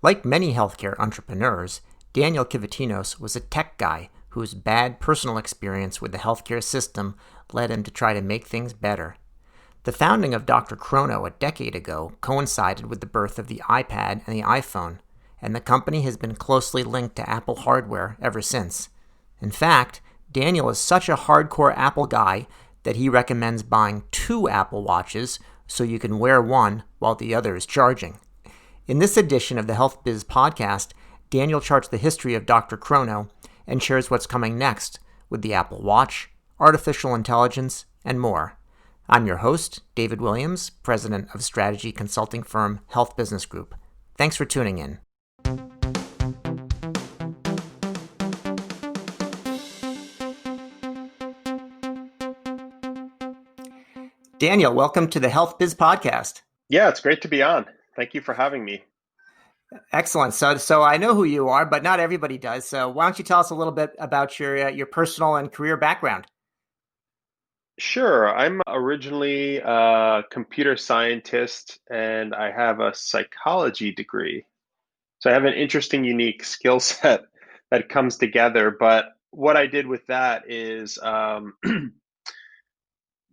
Like many healthcare entrepreneurs, Daniel Kivatinos was a tech guy whose bad personal experience with the healthcare system led him to try to make things better. The founding of DrChrono a decade ago coincided with the birth of the iPad and the iPhone, and the company has been closely linked to Apple hardware ever since. In fact, Daniel is such a hardcore Apple guy that he recommends buying two Apple Watches so you can wear one while the other is charging. In this edition of the Health Biz podcast, Daniel charts the history of DrChrono and shares what's coming next with the Apple Watch, artificial intelligence, and more. I'm your host, David Williams, president of strategy consulting firm Health Business Group. Thanks for tuning in. Daniel, welcome to the Health Biz podcast. Yeah, it's great to be on. Thank you for having me. Excellent. So I know who you are, but not everybody does. So why don't you tell us a little bit about your personal and career background? Sure. I'm originally a computer scientist and I have a psychology degree. So I have an interesting, unique skill set that comes together. But what I did with that is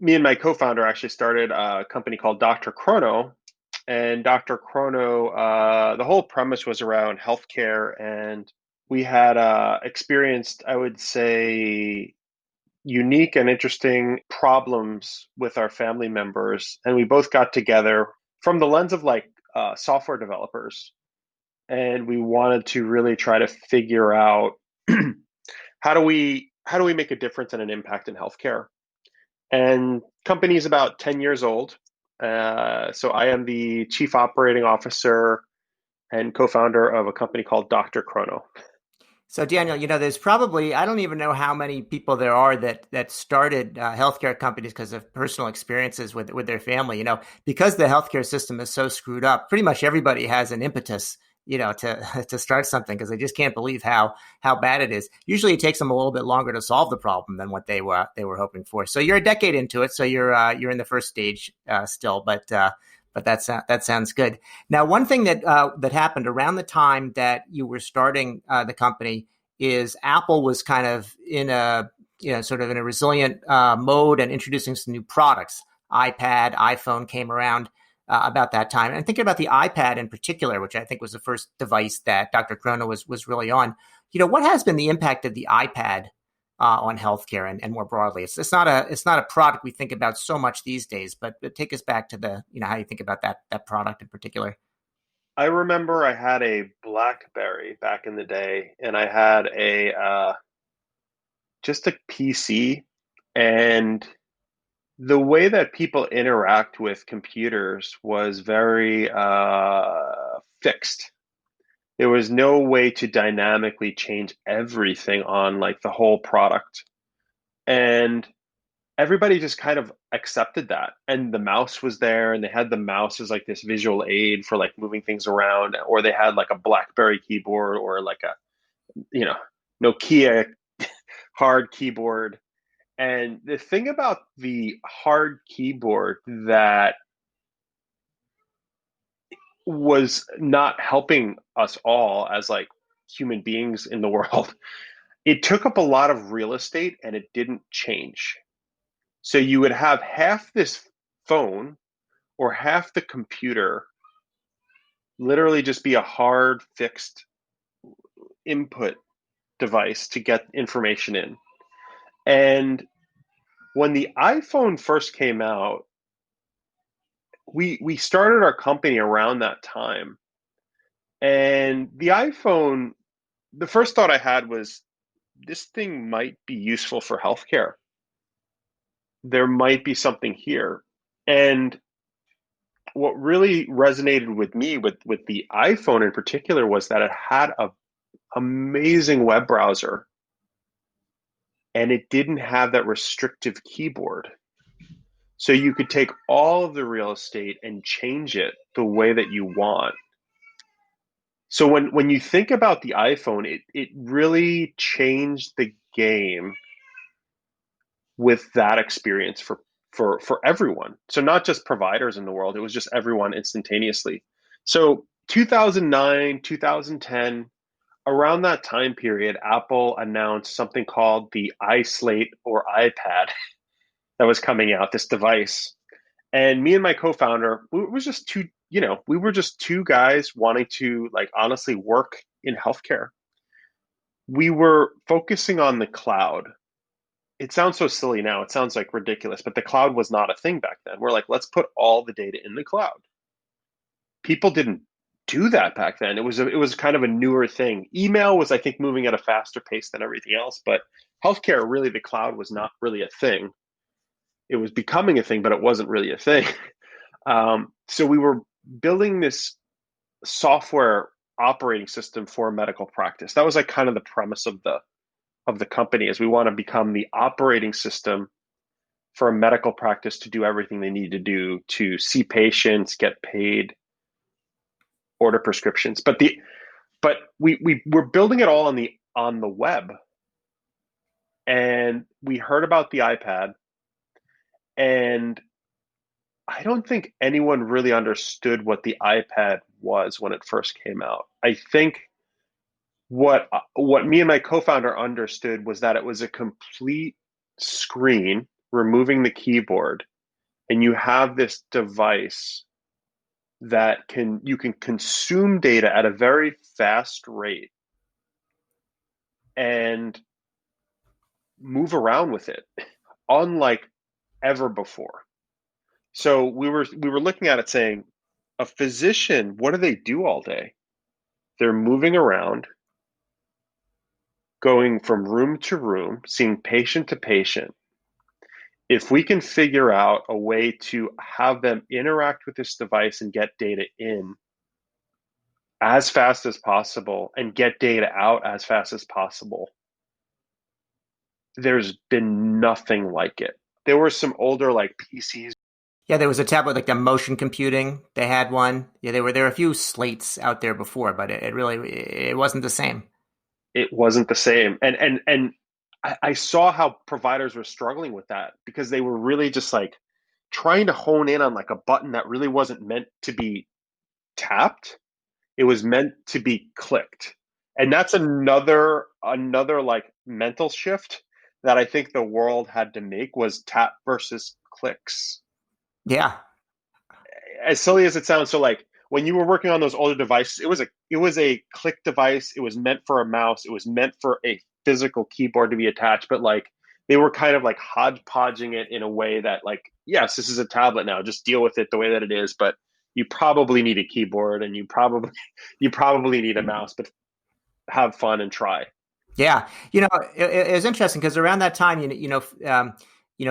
me and my co-founder actually started a company called DrChrono. And DrChrono, the whole premise was around healthcare. And we had experienced, I would say, unique and interesting problems with our family members. And we both got together from the lens of software developers. And we wanted to really try to figure out how do we make a difference and an impact in healthcare. And company is about 10 years old. So I am the chief operating officer and co-founder of a company called DrChrono. So Daniel, there's probably, I don't even know how many people there are that started healthcare companies because of personal experiences with their family. Because the healthcare system is so screwed up, pretty much everybody has an impetus, to start something because they just can't believe how bad it is. Usually it takes them a little bit longer to solve the problem than what they were hoping for. So you're a decade into it, so you're in the first stage still, but that sounds good. Now, one thing that happened around the time that you were starting the company is Apple was kind of in a sort of in a resilient mode and introducing some new products. iPad, iPhone came around about that time, and thinking about the iPad in particular, which I think was the first device that DrChrono was really on. What has been the impact of the iPad on healthcare and more broadly? It's not a product we think about so much these days, but take us back to the how you think about that product in particular. I remember I had a BlackBerry back in the day, and I had a just a PC, and the way that people interact with computers was very fixed. There was no way to dynamically change everything on like the whole product. And everybody just kind of accepted that. And the mouse was there, and they had the mouse as like this visual aid for like moving things around, or they had like a BlackBerry keyboard or like a, you know, Nokia hard keyboard. And the thing about the hard keyboard that was not helping us all as like human beings in the world, it took up a lot of real estate and it didn't change. So you would have half this phone or half the computer literally just be a hard fixed input device to get information in. And when the iPhone first came out, we started our company around that time. And the iPhone, the first thought I had was this thing might be useful for healthcare. There might be something here. And what really resonated with me with the iPhone in particular was that it had a amazing web browser and it didn't have that restrictive keyboard. So you could take all of the real estate and change it the way that you want. So when you think about the iPhone, it really changed the game with that experience for everyone. So not just providers in the world, it was just everyone instantaneously. So 2009, 2010, around that time period, Apple announced something called the iSlate or iPad that was coming out, this device. And me and my co-founder, we was just two, we were just two guys wanting to like honestly work in healthcare. We were focusing on the cloud. It sounds so silly now. It sounds like ridiculous, but the cloud was not a thing back then. We're like, let's put all the data in the cloud. People didn't do that back then. It was kind of a newer thing. Email was, I think, moving at a faster pace than everything else, but healthcare, really, the cloud was not really a thing. It was becoming a thing, but it wasn't really a thing. So we were building this software operating system for medical practice. That was like kind of the premise of the company is we want to become the operating system for a medical practice to do everything they need to do to see patients, get paid, order prescriptions. But we were building it all on the web, and we heard about the iPad, and I don't think anyone really understood what the iPad was when it first came out. I think what me and my co-founder understood was that it was a complete screen, removing the keyboard, and you have this device that you can consume data at a very fast rate and move around with it, unlike ever before. So we were looking at it saying, a physician, what do they do all day? They're moving around, going from room to room, seeing patient to patient. If we can figure out a way to have them interact with this device and get data in as fast as possible and get data out as fast as possible, there's been nothing like it. There were some older like PCs. Yeah, there was a tablet like the motion computing. They had one. Yeah, there were a few slates out there before, but it really it wasn't the same. It wasn't the same. And I saw how providers were struggling with that because they were really just like trying to hone in on like a button that really wasn't meant to be tapped. It was meant to be clicked. And that's another like mental shift that I think the world had to make was tap versus clicks. Yeah, As silly as it sounds, so like when you were working on those older devices, it was a click device. It was meant for a mouse. It was meant for a physical keyboard to be attached, but like they were kind of like hodgepodging it in a way that like, yes, this is a tablet now. Just deal with it the way that it is, but you probably need a keyboard and you probably you probably need a mouse, but have fun and try. yeah. It was interesting because around that time,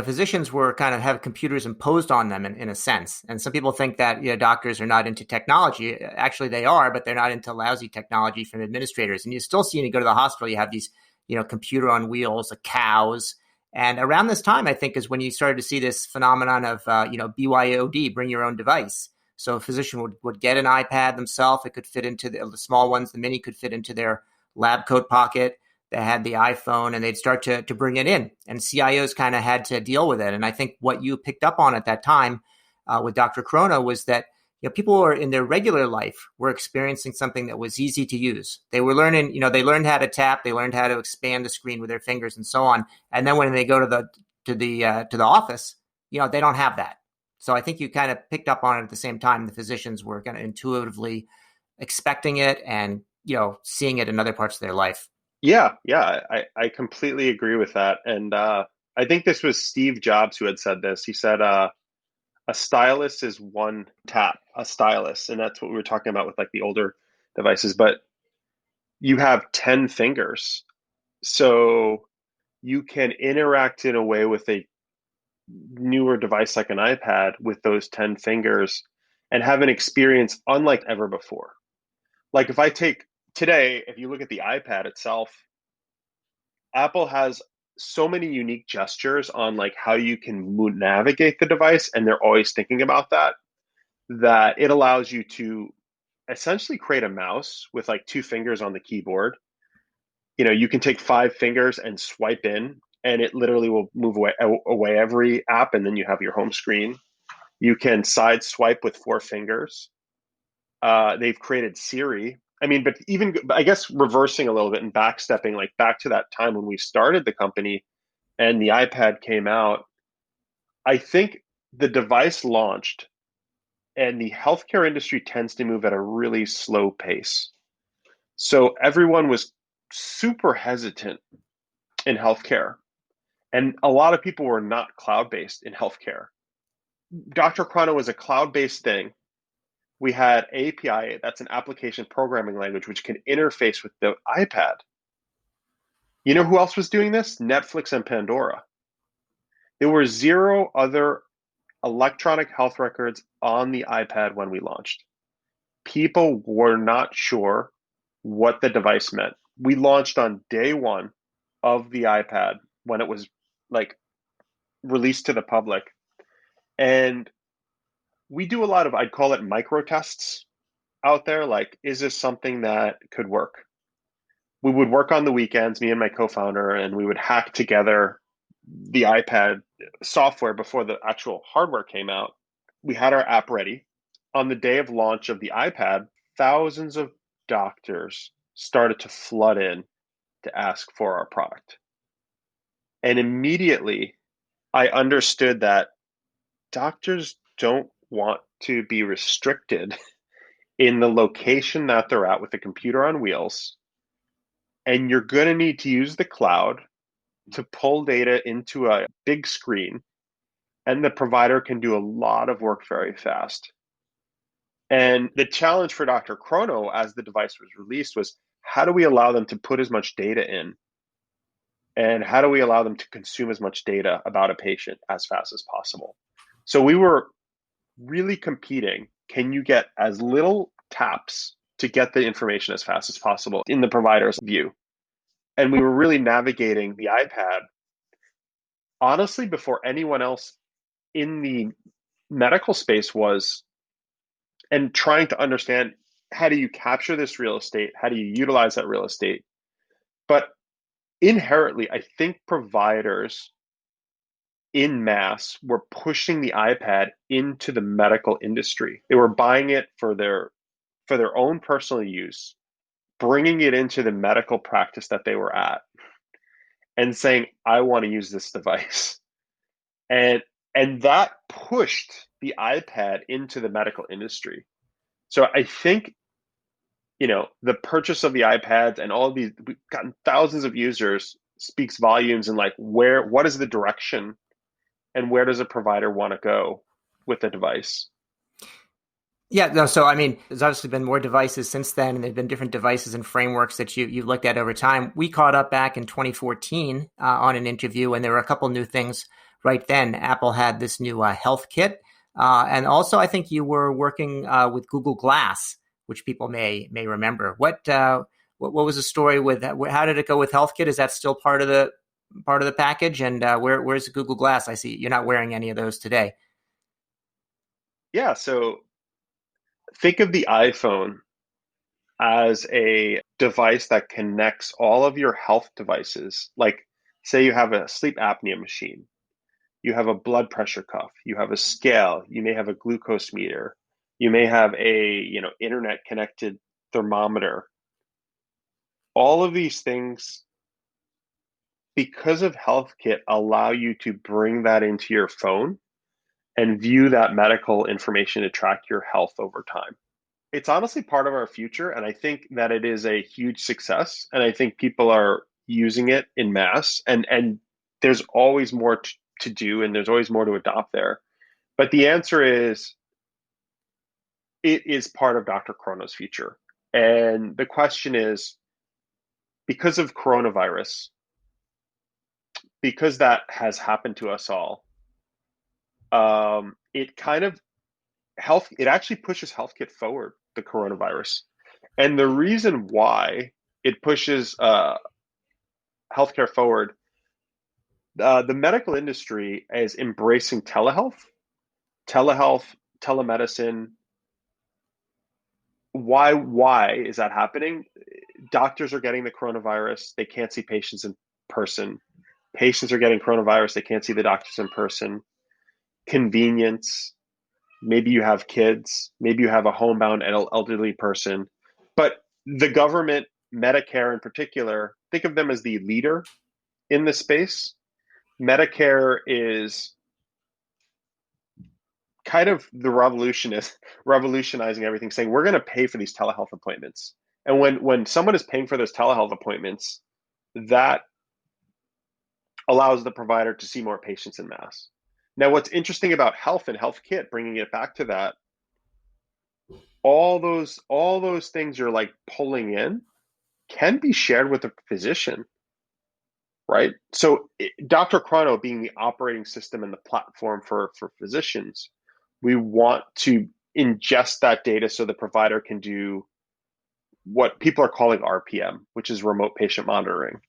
physicians were kind of have computers imposed on them in a sense, and some people think that doctors are not into technology. Actually, they are, but they're not into lousy technology from administrators. And you still see when you go to the hospital, you have these computer on wheels, the cows. And around this time, I think, is when you started to see this phenomenon of BYOD, bring your own device. So a physician would get an iPad themselves. It could fit into the small ones. The mini could fit into their lab coat pocket. They had the iPhone, and they'd start to bring it in, and CIOs kind of had to deal with it. And I think what you picked up on at that time with DrChrono was that people were in their regular life were experiencing something that was easy to use. They were learning, they learned how to tap, they learned how to expand the screen with their fingers and so on. And then when they go to the office, they don't have that. So I think you kind of picked up on it at the same time. The physicians were kind of intuitively expecting it and seeing it in other parts of their life. Yeah, yeah, I completely agree with that. And I think this was Steve Jobs who had said this. He said, a stylus is one tap, a stylus. And that's what we were talking about with like the older devices. But you have 10 fingers. So you can interact in a way with a newer device like an iPad with those 10 fingers and have an experience unlike ever before. Like if I take today, if you look at the iPad itself, Apple has so many unique gestures on like how you can navigate the device, and they're always thinking about that it allows you to essentially create a mouse with like two fingers on the keyboard. You can take five fingers and swipe in, and it literally will move away every app, and then you have your home screen. You can side swipe with four fingers. They've created Siri. I mean, but even I guess reversing a little bit and backstepping, like back to that time when we started the company and the iPad came out, I think the device launched and the healthcare industry tends to move at a really slow pace. So everyone was super hesitant in healthcare. And a lot of people were not cloud based in healthcare. Dr. Chrono was a cloud based thing. We had API, that's an application programming language, which can interface with the iPad. You know who else was doing this? Netflix and Pandora. There were zero other electronic health records on the iPad when we launched. People were not sure what the device meant. We launched on day one of the iPad when it was like released to the public. And we do a lot of, I'd call it micro tests out there. Like, is this something that could work? We would work on the weekends, me and my co-founder, and we would hack together the iPad software before the actual hardware came out. We had our app ready. On the day of launch of the iPad, thousands of doctors started to flood in to ask for our product. And immediately I understood that doctors don't want to be restricted in the location that they're at with a computer on wheels. And you're going to need to use the cloud to pull data into a big screen, and the provider can do a lot of work very fast. And the challenge for Dr. Chrono as the device was released was how do we allow them to put as much data in and how do we allow them to consume as much data about a patient as fast as possible? So we were really competing. Can you get as little taps to get the information as fast as possible in the provider's view? And we were really navigating the iPad honestly before anyone else in the medical space was, and trying to understand how do you capture this real estate? How do you utilize that real estate? But inherently, I think providers in mass were pushing the iPad into the medical industry. They were buying it for their own personal use, bringing it into the medical practice that they were at, and saying, "I want to use this device." And and that pushed the iPad into the medical industry. So I think, the purchase of the iPads and all of these, we've gotten thousands of users speaks volumes and like what is the direction and where does a provider want to go with the device? Yeah, no, so I mean, there's obviously been more devices since then, and there've been different devices and frameworks that you've looked at over time. We caught up back in 2014 on an interview, and there were a couple new things right then. Apple had this new health kit, and also I think you were working with Google Glass, which people may remember. What was the story with that? How did it go with Health Kit? Is that still part of the package? And where's the Google Glass? I see you're not wearing any of those today. Yeah, so think of the iPhone as a device that connects all of your health devices. Like, say you have a sleep apnea machine, you have a blood pressure cuff, you have a scale, you may have a glucose meter, you may have a, internet connected thermometer. All of these things, because of HealthKit, allow you to bring that into your phone and view that medical information to track your health over time. It's honestly part of our future, and I think that it is a huge success, and I think people are using it in mass, and there's always more to do, and there's always more to adopt there. But the answer is, it is part of DrChrono's future. And the question is, because of coronavirus, because that has happened to us all, it kind of it actually pushes HealthKit forward, the coronavirus. And the reason why it pushes healthcare forward, the medical industry is embracing telehealth, telemedicine. Why is that happening? Doctors are getting the coronavirus, they can't see patients in person. Patients are getting coronavirus, they can't see the doctors in person. Convenience. Maybe you have kids, maybe you have a homebound elderly person, but the government, Medicare in particular, think of them as the leader in the space. Medicare is kind of the revolutionist revolutionizing everything, saying we're going to pay for these telehealth appointments. And when someone is paying for those telehealth appointments, that allows the provider to see more patients in mass. Now, what's interesting about health and health kit, bringing it back to that, all those things you're like pulling in can be shared with a physician, right? So Dr. Chrono being the operating system and the platform for physicians, we want to ingest that data so the provider can do what people are calling RPM, which is remote patient monitoring.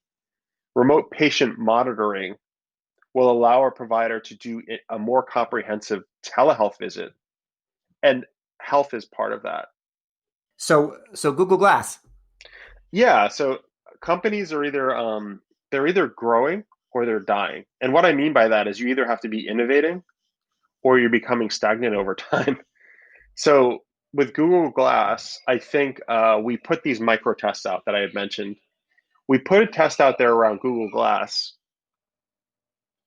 Remote patient monitoring will allow a provider to do a more comprehensive telehealth visit, and health is part of that. So Google Glass. Yeah, so companies are either they're either growing or they're dying. And what I mean by that is you either have to be innovating or you're becoming stagnant over time. So with Google Glass, I think we put these micro tests out that I had mentioned. We put a test out there around Google Glass,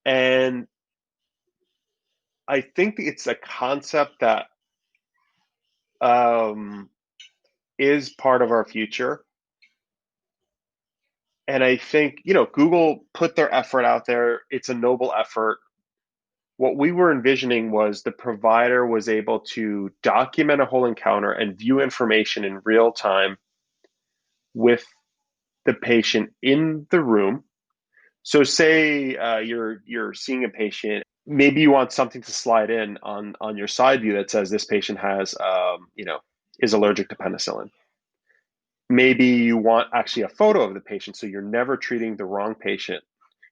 and I think it's a concept that um, is part of our future. And I think, Google put their effort out there. It's a noble effort. What we were envisioning was the provider was able to document a whole encounter and view information in real time with the patient in the room. So, say you're seeing a patient, maybe you want something to slide in on your side view that says this patient has, is allergic to penicillin. Maybe you want actually a photo of the patient, so you're never treating the wrong patient.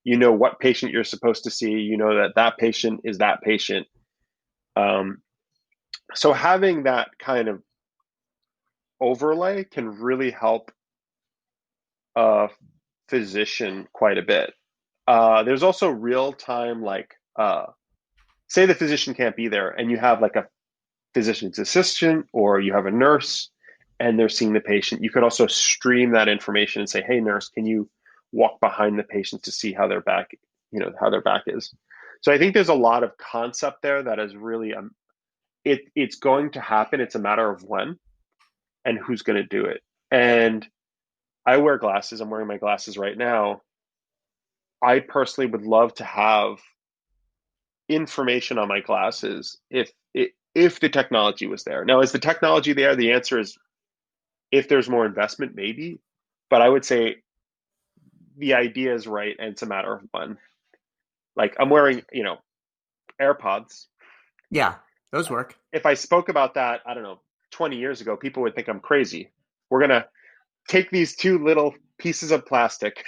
You know what patient you're supposed to see. You know that that patient is that patient. Um, so having that kind of overlay can really help a physician quite a bit. There's also real time, like say the physician can't be there, and you have like a physician's assistant or you have a nurse, and they're seeing the patient. You could also stream that information and say, "Hey, nurse, can you walk behind the patient to see how their back, how their back is?" So I think there's a lot of concept there that is really it's going to happen. It's a matter of when and who's going to do it. And I wear glasses. I'm wearing my glasses right now. I personally would love to have information on my glasses if the technology was there. Now, is the technology there? The answer is if there's more investment, maybe. But I would say the idea is right, and it's a matter of when. Like I'm wearing, AirPods. Yeah, those work. If I spoke about that, I don't know, 20 years ago, people would think I'm crazy. We're gonna take these two little pieces of plastic,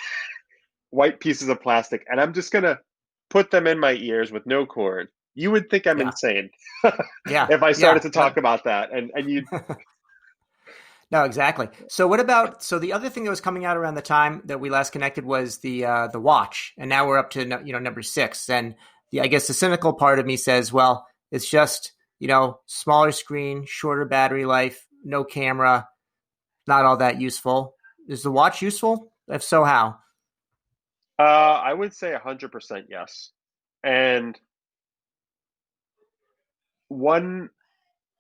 white pieces of plastic, and I'm just gonna put them in my ears with no cord. You would think I'm Yeah, insane yeah, if I started yeah. to talk about that, and you. No, exactly. So what about the other thing that was coming out around the time that we last connected was the watch, and now we're up to number 6. And I guess the cynical part of me says, well, it's just smaller screen, shorter battery life, no camera, not all that useful. Is the watch useful? If so, how? I would say 100% yes. And one,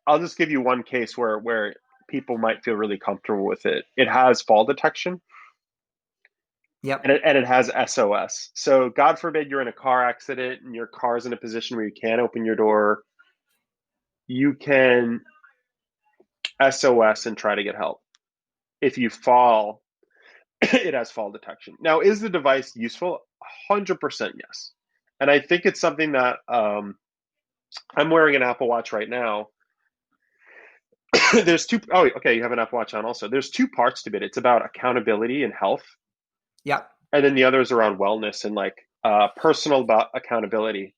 I'll just give you one case where people might feel really comfortable with it. It has fall detection, Yep. and it has SOS. So God forbid you're in a car accident and your car's in a position where you can't open your door, you can SOS and try to get help. If you fall, it has fall detection. Now, is the device useful? 100% yes. And I think it's something that I'm wearing an Apple Watch right now. There's two, oh, okay, you have an Apple Watch on also. There's two parts to it. It's about accountability and health, Yep. and then the other is around wellness and like personal accountability.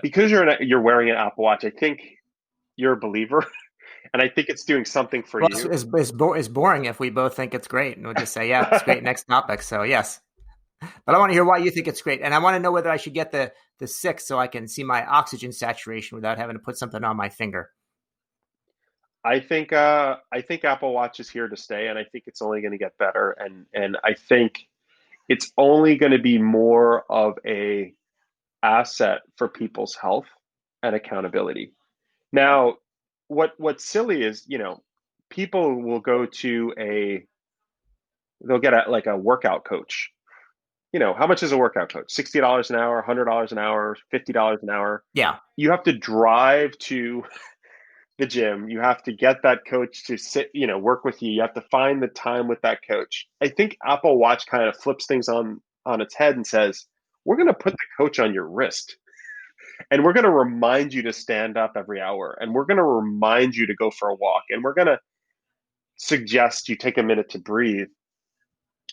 Because you're wearing an Apple Watch, I think you're a believer, and I think it's doing something for Well, you. it's boring if we both think it's great, and we'll just say, yeah, it's great. Next topic. So yes, but I want to hear why you think it's great, and I want to know whether I should get the 6 so I can see my oxygen saturation without having to put something on my finger. I think Apple Watch is here to stay, and I think it's only going to get better. And I think it's only going to be more of a asset for people's health and accountability. Now, what's silly is, people will go to they'll get a workout coach. How much is a workout coach? $60 an hour, $100 an hour, $50 an hour. Yeah. You have to drive to the gym. You have to get that coach to sit, work with you. You have to find the time with that coach. I think Apple Watch kind of flips things on its head and says, we're going to put the coach on your wrist, and we're going to remind you to stand up every hour, and we're going to remind you to go for a walk, and we're going to suggest you take a minute to breathe.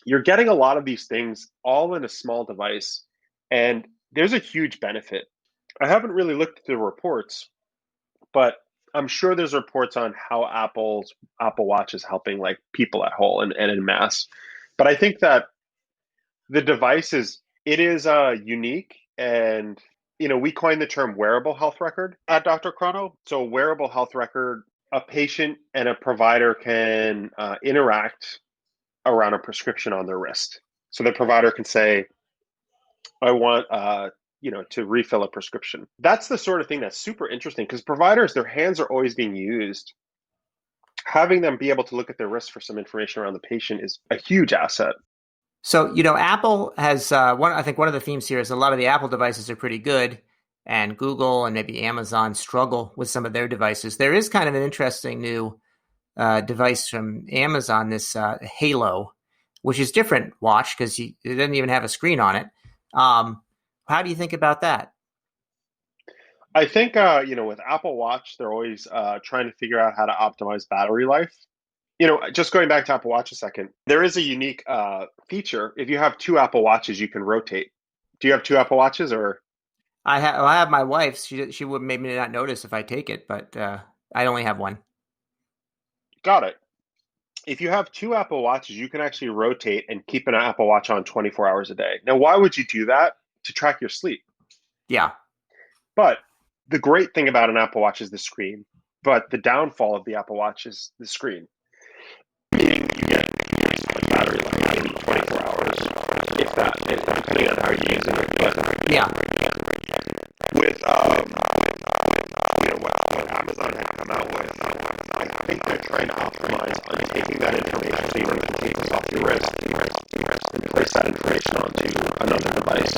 You're getting a lot of these things all in a small device, and there's a huge benefit. I haven't really looked at the reports, but I'm sure there's reports on how Apple Watch is helping like people at home and in mass. But I think that the device is unique, and we coined the term wearable health record at DrChrono. So wearable health record, a patient and a provider can interact around a prescription on their wrist. So the provider can say, I want to refill a prescription. That's the sort of thing that's super interesting, because providers, their hands are always being used. Having them be able to look at their wrist for some information around the patient is a huge asset. So, Apple has I think one of the themes here is a lot of the Apple devices are pretty good, and Google and maybe Amazon struggle with some of their devices. There is kind of an interesting new device from Amazon, this Halo, which is different watch because it doesn't even have a screen on it. How do you think about that? I think, with Apple Watch, they're always trying to figure out how to optimize battery life. Just going back to Apple Watch a second, there is a unique feature. If you have two Apple Watches, you can rotate. Do you have two Apple Watches, or? I have my wife's. She would maybe not notice if I take it, but I only have one. Got it. If you have two Apple Watches, you can actually rotate and keep an Apple Watch on 24 hours a day. Now, why would you do that? To track your sleep. Yeah. But the great thing about an Apple Watch is the screen. But the downfall of the Apple Watch is the screen. Meaning you get so much battery life in 24 hours, if that, depending on how you're using it. But Yeah. with what Amazon had come out with, I think they're trying to optimize on taking that information, so you don't have to take this off your wrist, and place that information onto another device,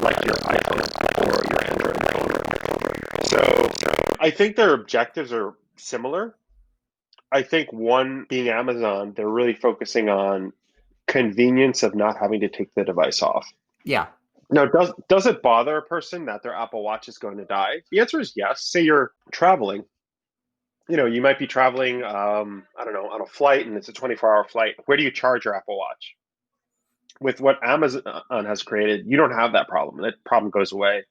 like your iPhone or your Android phone. So I think their objectives are similar. I think one being Amazon, they're really focusing on convenience of not having to take the device off. Yeah. Now, does it bother a person that their Apple Watch is going to die? The answer is yes. Say you're traveling. You might be traveling, I don't know, on a flight, and it's a 24-hour flight. Where do you charge your Apple Watch? With what Amazon has created, you don't have that problem. That problem goes away.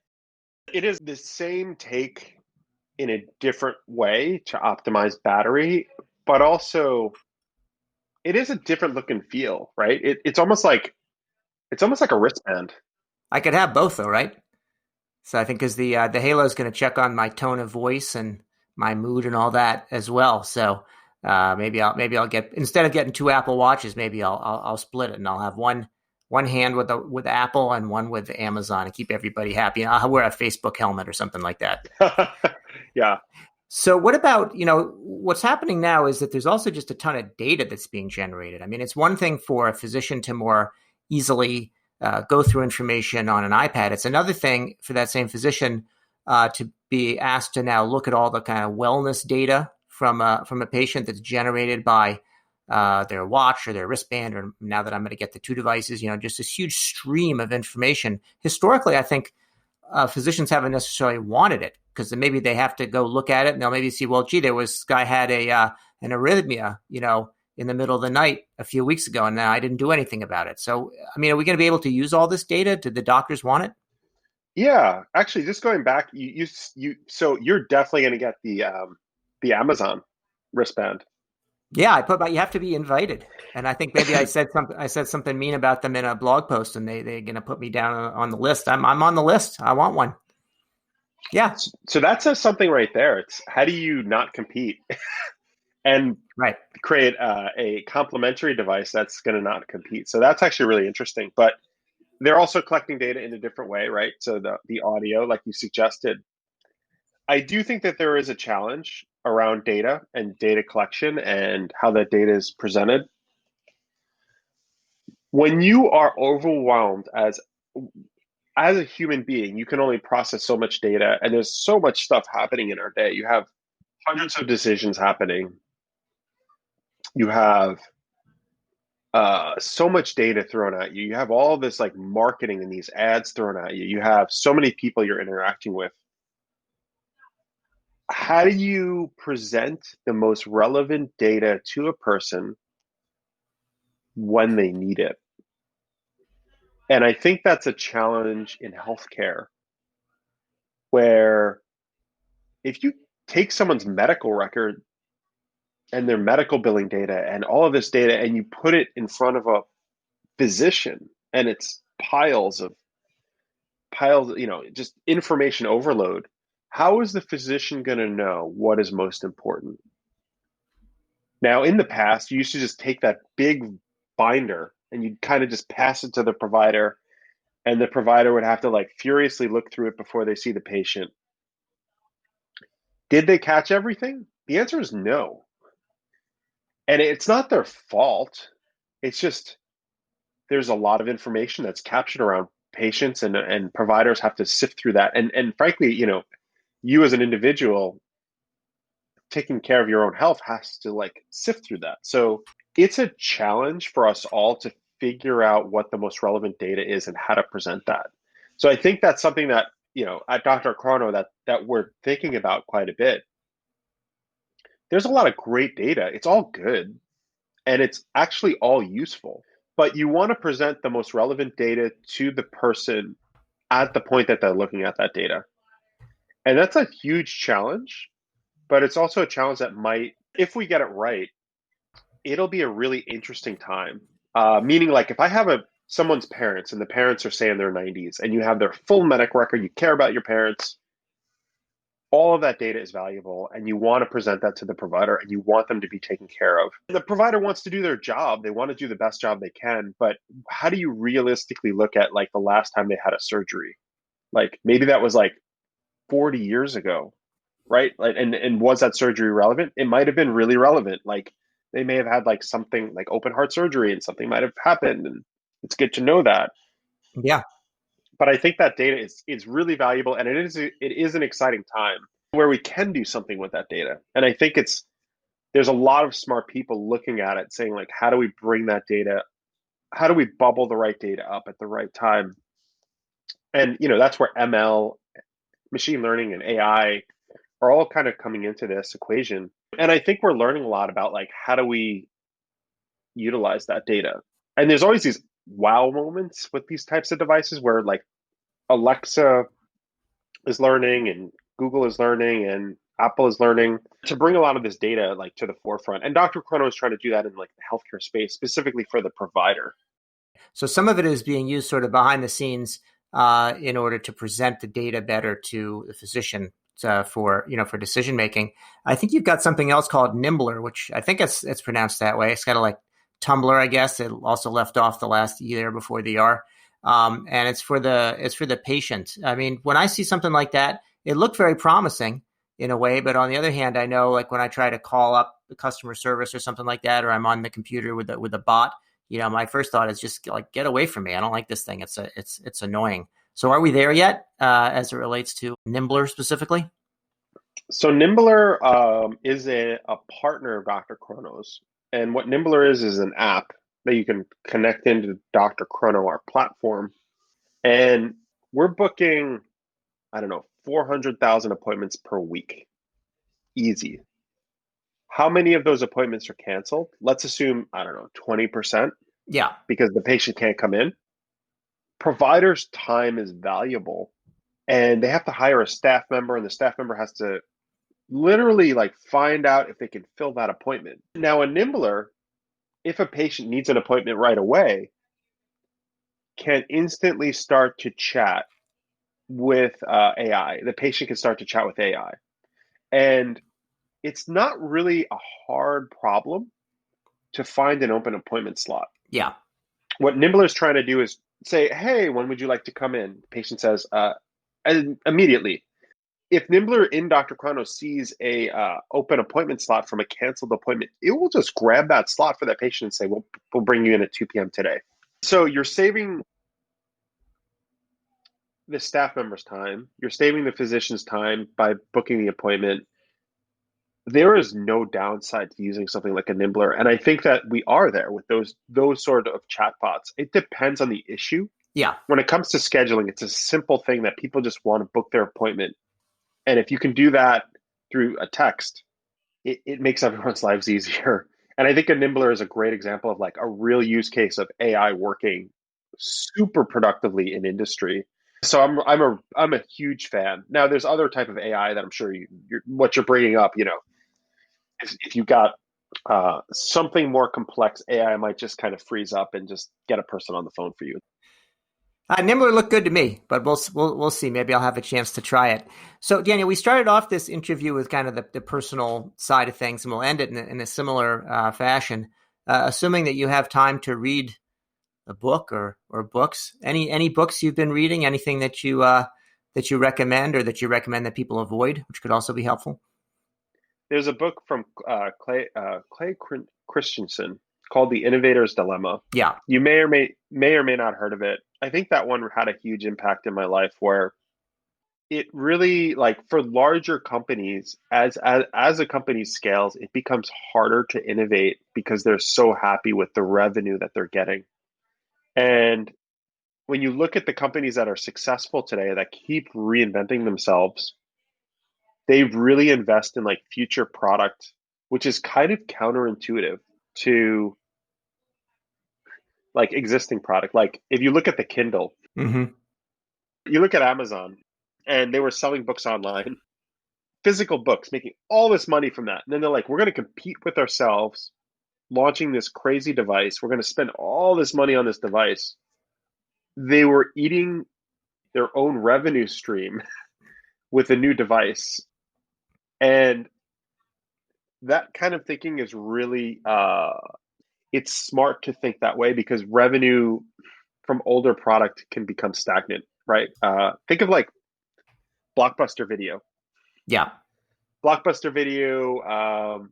It is the same take in a different way to optimize battery, but also it is a different look and feel, right? It's almost like a wristband. I could have both though, right? So I think because the Halo is going to check on my tone of voice and my mood and all that as well. So maybe I'll get, instead of getting two Apple Watches, maybe I'll split it, and I'll have one hand with Apple and one with Amazon, and keep everybody happy. And I'll wear a Facebook helmet or something like that. Yeah. So what about, what's happening now is that there's also just a ton of data that's being generated. I mean, it's one thing for a physician to more easily go through information on an iPad. It's another thing for that same physician to be asked to now look at all the kind of wellness data from a patient that's generated by their watch or their wristband, or now that I'm going to get the two devices, just this huge stream of information. Historically, I think physicians haven't necessarily wanted it, because maybe they have to go look at it and they'll maybe see, well, gee, this guy had an arrhythmia, in the middle of the night a few weeks ago, and now I didn't do anything about it. So, I mean, are we going to be able to use all this data? Did the doctors want it? Yeah, actually, just going back, so you're definitely going to get the Amazon wristband. Yeah, you have to be invited, and I think maybe I said something mean about them in a blog post, and they're going to put me down on the list. I'm on the list. I want one. Yeah. So that says something right there. It's, how do you not compete? and Right. create a complementary device that's going to not compete. So that's actually really interesting. But they're also collecting data in a different way, right? So the audio, like you suggested, I do think that there is a challenge around data and data collection and how that data is presented. When you are overwhelmed as a human being, you can only process so much data, and there's so much stuff happening in our day. You have hundreds of decisions happening. You have so much data thrown at you. You have all this like marketing and these ads thrown at you. You have so many people you're interacting with. How do you present the most relevant data to a person when they need it? And I think that's a challenge in healthcare where if you take someone's medical record and their medical billing data and all of this data and you put it in front of a physician and it's piles, just information overload, how is the physician going to know what is most important? Now, in the past, you used to just take that big binder and you'd kind of just pass it to the provider, and the provider would have to like furiously look through it before they see the patient. Did they catch everything? The answer is no. And it's not their fault. It's just there's a lot of information that's captured around patients, and providers have to sift through that. And frankly, you as an individual taking care of your own health has to like sift through that. So it's a challenge for us all to figure out what the most relevant data is and how to present that. So I think that's something that, at DrChrono that we're thinking about quite a bit. There's a lot of great data. It's all good and it's actually all useful. But you want to present the most relevant data to the person at the point that they're looking at that data. And that's a huge challenge, but it's also a challenge that might, if we get it right, it'll be a really interesting time. Meaning, like, if I have someone's parents and the parents are, say, in their 90s, and you have their full medical record, you care about your parents, all of that data is valuable, and you want to present that to the provider, and you want them to be taken care of. The provider wants to do their job; they want to do the best job they can. But how do you realistically look at like the last time they had a surgery? Like maybe that was like 40 years ago, right? Like, and was that surgery relevant? It might have been really relevant. Like they may have had like something like open heart surgery and something might have happened, and it's good to know that. Yeah. But I think that data is really valuable, and it is an exciting time where we can do something with that data. And I think there's a lot of smart people looking at it saying like, how do we bring that data? How do we bubble the right data up at the right time? And that's where ML, machine learning, and AI are all kind of coming into this equation. And I think we're learning a lot about like how do we utilize that data. And there's always these wow moments with these types of devices where like Alexa is learning and Google is learning and Apple is learning to bring a lot of this data like to the forefront. And DrChrono is trying to do that in like the healthcare space, specifically for the provider. So some of it is being used sort of behind the scenes in order to present the data better to the physician for decision making. I think you've got something else called Nimbler, which I think it's pronounced that way. It's kind of like Tumblr, I guess. It also left off the last year before the R, and it's for the patient. I mean, when I see something like that, it looked very promising in a way, but on the other hand, I know like when I try to call up the customer service or something like that, or I'm on the computer with a bot, my first thought is just like, get away from me. I don't like this thing. It's annoying. So are we there yet as it relates to Nimbler specifically? So Nimbler is a partner of DrChrono's. And what Nimbler is an app that you can connect into DrChrono, our platform. And we're booking, I don't know, 400,000 appointments per week. Easy. How many of those appointments are canceled? Let's assume, I don't know, 20% Yeah. because the patient can't come in. Providers' time is valuable and they have to hire a staff member, and the staff member has to literally like find out if they can fill that appointment. Now, a Nimbler, if a patient needs an appointment right away, can instantly start to chat with AI. The patient can start to chat with AI. And it's not really a hard problem to find an open appointment slot. Yeah. What Nimbler is trying to do is say, hey, when would you like to come in? The patient says, and immediately. If Nimbler in DrChrono's sees a open appointment slot from a canceled appointment, it will just grab that slot for that patient and say, we'll bring you in at 2 p.m. today. So you're saving the staff member's time, you're saving the physician's time by booking the appointment. There is no downside to using something like a Nimbler, and I think that we are there with those sort of chatbots. It depends on the issue. Yeah. When it comes to scheduling, it's a simple thing that people just want to book their appointment, and if you can do that through a text, it makes everyone's lives easier. And I think a Nimbler is a great example of like a real use case of AI working super productively in industry. So I'm a huge fan. Now there's other type of AI that I'm sure what you're bringing up. If you got something more complex, AI might just kind of freeze up and just get a person on the phone for you. Nimbler looked good to me, but we'll see. Maybe I'll have a chance to try it. So, Daniel, we started off this interview with kind of the personal side of things, and we'll end it in a similar fashion. Assuming that you have time to read a book or books, any books you've been reading, anything that you recommend or that you recommend that people avoid, which could also be helpful. There's a book from Clay Christensen called The Innovator's Dilemma. Yeah. You may not heard of it. I think that one had a huge impact in my life where it really, like, for larger companies, as a company scales, it becomes harder to innovate because they're so happy with the revenue that they're getting. And when you look at the companies that are successful today that keep reinventing themselves, they really invest in like future product, which is kind of counterintuitive to like existing product. Like if you look at the Kindle, Mm-hmm. you look at Amazon, and they were selling books online, physical books, making all this money from that. And then they're like, we're going to compete with ourselves, launching this crazy device. We're going to spend all this money on this device. They were eating their own revenue stream with a new device. And that kind of thinking is really it's smart to think that way because revenue from older product can become stagnant, right? Think of like Blockbuster Video. Yeah. Blockbuster Video,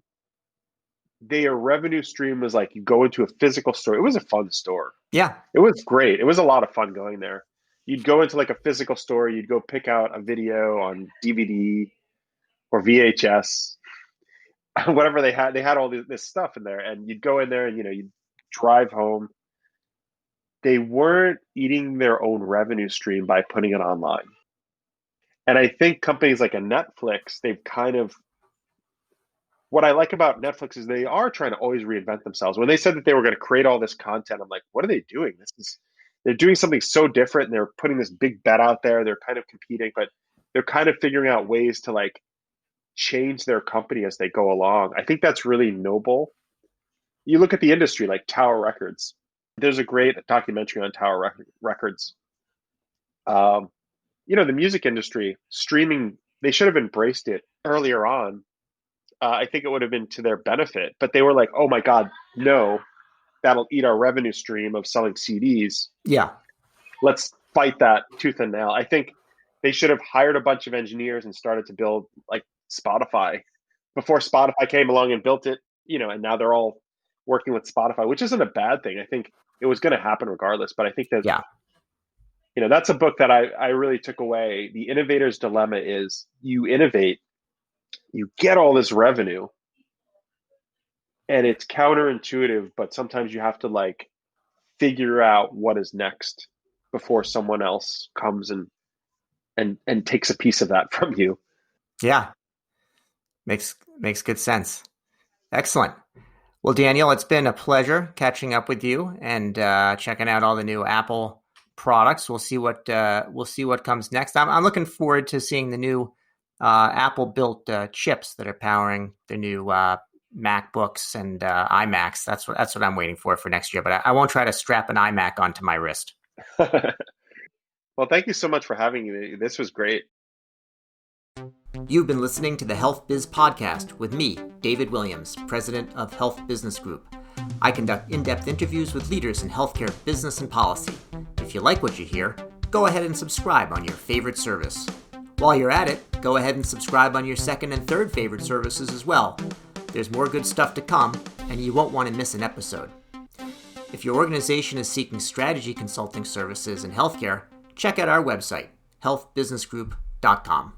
their revenue stream was like you go into a physical store. It was a fun store. Yeah. It was great. It was a lot of fun going there. You'd go into like a physical store, you'd go pick out a video on DVD or VHS, whatever they had. They had all this stuff in there, and you'd go in there and you'd drive home. They weren't eating their own revenue stream by putting it online. And I think companies like a Netflix, they've kind of what I like about Netflix is they are trying to always reinvent themselves. When they said that they were going to create all this content, I'm like, what are they doing? They're doing something so different and they're putting this big bet out there. They're kind of competing, but they're kind of figuring out ways to like change their company as they go along. I think that's really noble. You look at the industry like Tower Records. There's a great documentary on Records. Um, the music industry, streaming, they should have embraced it earlier on. I think it would have been to their benefit, but they were like, oh my God, no, that'll eat our revenue stream of selling CDs. Yeah. Let's fight that tooth and nail. I think they should have hired a bunch of engineers and started to build like Spotify before Spotify came along and built it, and now they're all working with Spotify, which isn't a bad thing. I think it was going to happen regardless, but I think that, Yeah. that's a book that I really took away. The Innovator's Dilemma is you innovate, you get all this revenue, and it's counterintuitive, but sometimes you have to like figure out what is next before someone else comes and takes a piece of that from you. Yeah. Makes good sense. Excellent. Well, Daniel, it's been a pleasure catching up with you and checking out all the new Apple products. We'll see what comes next. I'm looking forward to seeing the new Apple built chips that are powering the new MacBooks and iMacs. That's what I'm waiting for next year. But I won't try to strap an iMac onto my wrist. Well, thank you so much for having me. This was great. You've been listening to the Health Biz Podcast with me, David Williams, President of Health Business Group. I conduct in-depth interviews with leaders in healthcare business and policy. If you like what you hear, go ahead and subscribe on your favorite service. While you're at it, go ahead and subscribe on your second and third favorite services as well. There's more good stuff to come, and you won't want to miss an episode. If your organization is seeking strategy consulting services in healthcare, check out our website, healthbusinessgroup.com.